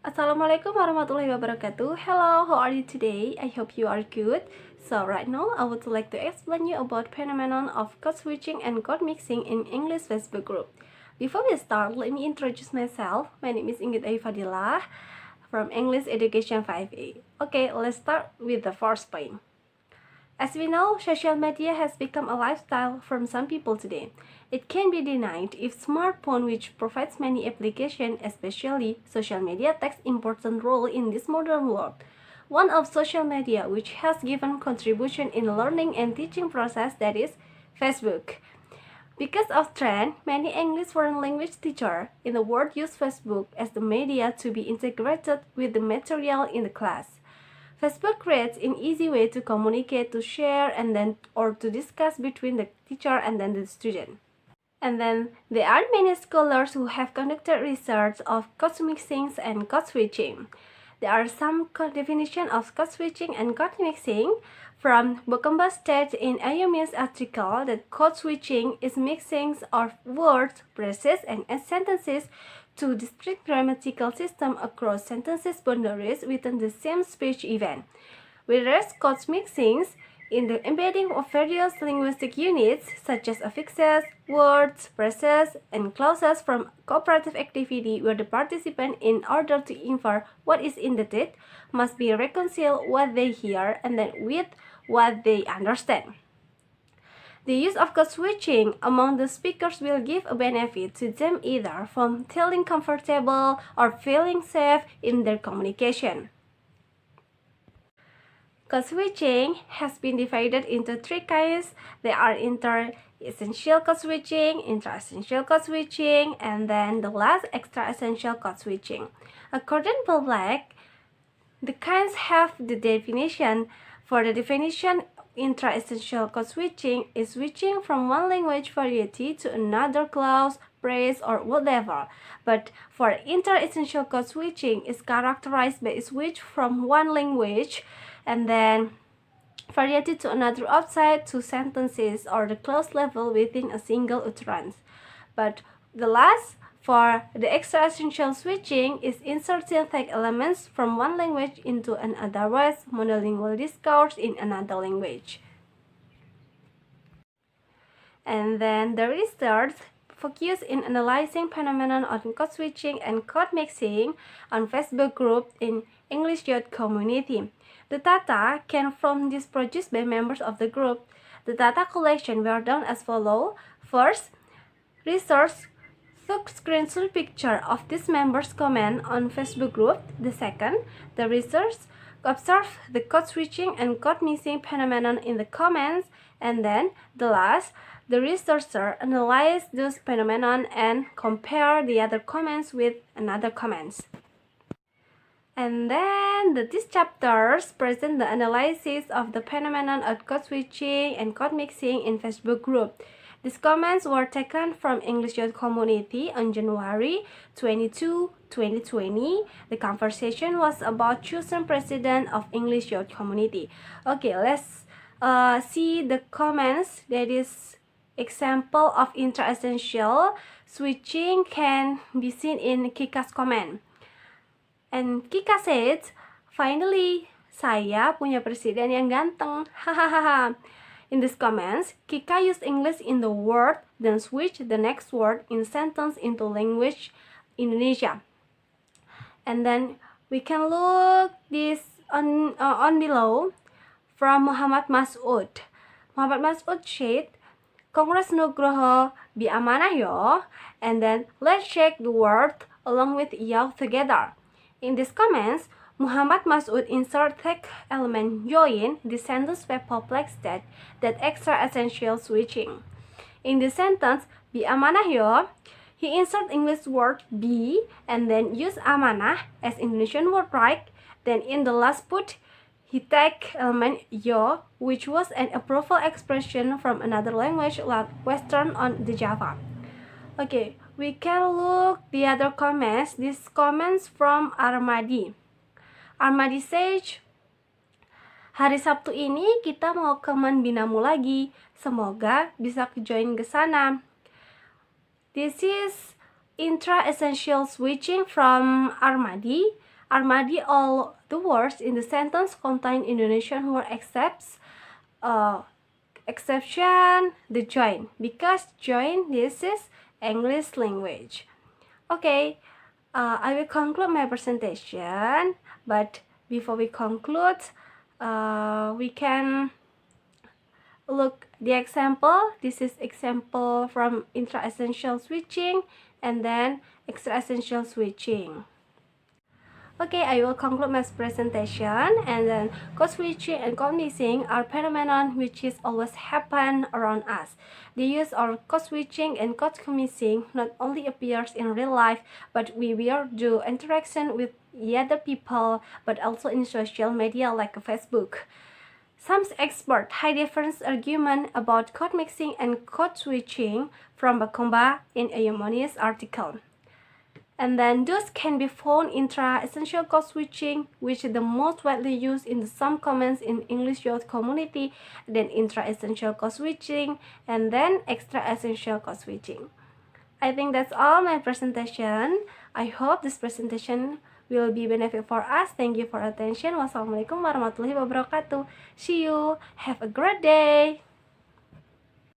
Assalamualaikum warahmatullahi wabarakatuh. Hello, how are you today? I hope you are good. So right now, I would like to explain you about phenomenon of code switching and code mixing in English Facebook group. Before we start, let me introduce myself. My name is Inggit Ayu Fadilah from English Education 5A. Okay, let's start with the first point. As we know, social media has become a lifestyle from some people today. It can be denied if smartphone, which provides many applications, especially social media, takes important role in this modern world. One of social media which has given contribution in learning and teaching process, that is Facebook. Because of trend, many English foreign language teachers in the world use Facebook as the media to be integrated with the material in the class. Facebook creates an easy way to communicate, to share, and then or to discuss between the teacher and then the student. And then there are many scholars who have conducted research of code mixing and code switching. There are some definition of code switching and code mixing. From Bokamba states in Ayumi's article that code switching is mixing of words, phrases, and sentences to discrete grammatical system across sentences boundaries within the same speech event. Whereas code mixing in the embedding of various linguistic units such as affixes, words, phrases, and clauses from cooperative activity where the participant, in order to infer what is in the text, must be reconcile what they hear and then with what they understand. The use of code switching among the speakers will give a benefit to them either from feeling comfortable or feeling safe in their communication. Code switching has been divided into three kinds. They are inter-essential code switching, intra-essential code switching, and then the last extra-essential code switching. According to Black, the kinds have the definition. For the definition, intra-essential code switching is switching from one language variety to another clause, phrase, or whatever. But for inter-essential code switching is characterized by a switch from one language and then variety to another outside two sentences or the clause level within a single utterance. But the last, for the extra-essential switching, is inserting text elements from one language into an otherwise monolingual discourse in another language. And then the research focus in analyzing phenomenon on code switching and code mixing on Facebook group in English youth community. The data came from this produced by members of the group. The data collection were done as follows. First, research took screenshot picture of this members' comment on Facebook group. The second, the research observed the code switching and code mixing phenomenon in the comments. And then the last, the researcher analyzed this phenomenon and compare the other comments with another comments. And then these chapters present the analysis of the phenomenon of code switching and code mixing in Facebook group. These comments were taken from English Youth Community on January 22, 2020. The conversation was about choosing president of English Youth Community. Okay, let's see the comments. That is example of intra-essential switching can be seen in Kika's comment. And Kika said, finally, saya punya presiden yang ganteng. Hahaha. In these comments, Kika used English in the word, then switched the next word in sentence into language Indonesia. And then we can look this on below from Muhammad Mas'ud. Muhammad Mas'ud said, Congress Nugroho bi amanah yo. And then let's check the word along with yo together. In these comments, Muhammad Mas'ud insert text element join the sentence by perplex that extra-essential switching. In the sentence, bi amanah yo, he insert English word be and then use amanah as Indonesian word right. Then in the last put, he take element yo, which was an approval expression from another language like Western on the Java. Okay, we can look the other comments. These comments from Armadi. Armadi says, hari Sabtu ini kita mau ke Manbinamu lagi. Semoga bisa join ke sana. This is intra-essential switching from Armadi. Armadi all the words in the sentence contain Indonesian word exception the join, because join this is English language. Okay, I will conclude my presentation, but before we conclude, we can look the example. This is example from intra-essential switching and then extra-essential switching. Okay, I will conclude my presentation, and then code switching and code mixing are phenomenon which is always happen around us. The use of code switching and code mixing not only appears in real life, but we will do interaction with other people, but also in social media like Facebook. Some experts have different argument about code mixing and code switching from Bakomba in a Humanities article. And then those can be found intra-essential code switching, which is the most widely used in some comments in English youth community, then intra-essential code switching, and then extra-essential code switching. I think that's all my presentation. I hope this presentation will be benefit for us. Thank you for attention. Wassalamualaikum warahmatullahi wabarakatuh. See you. Have a great day.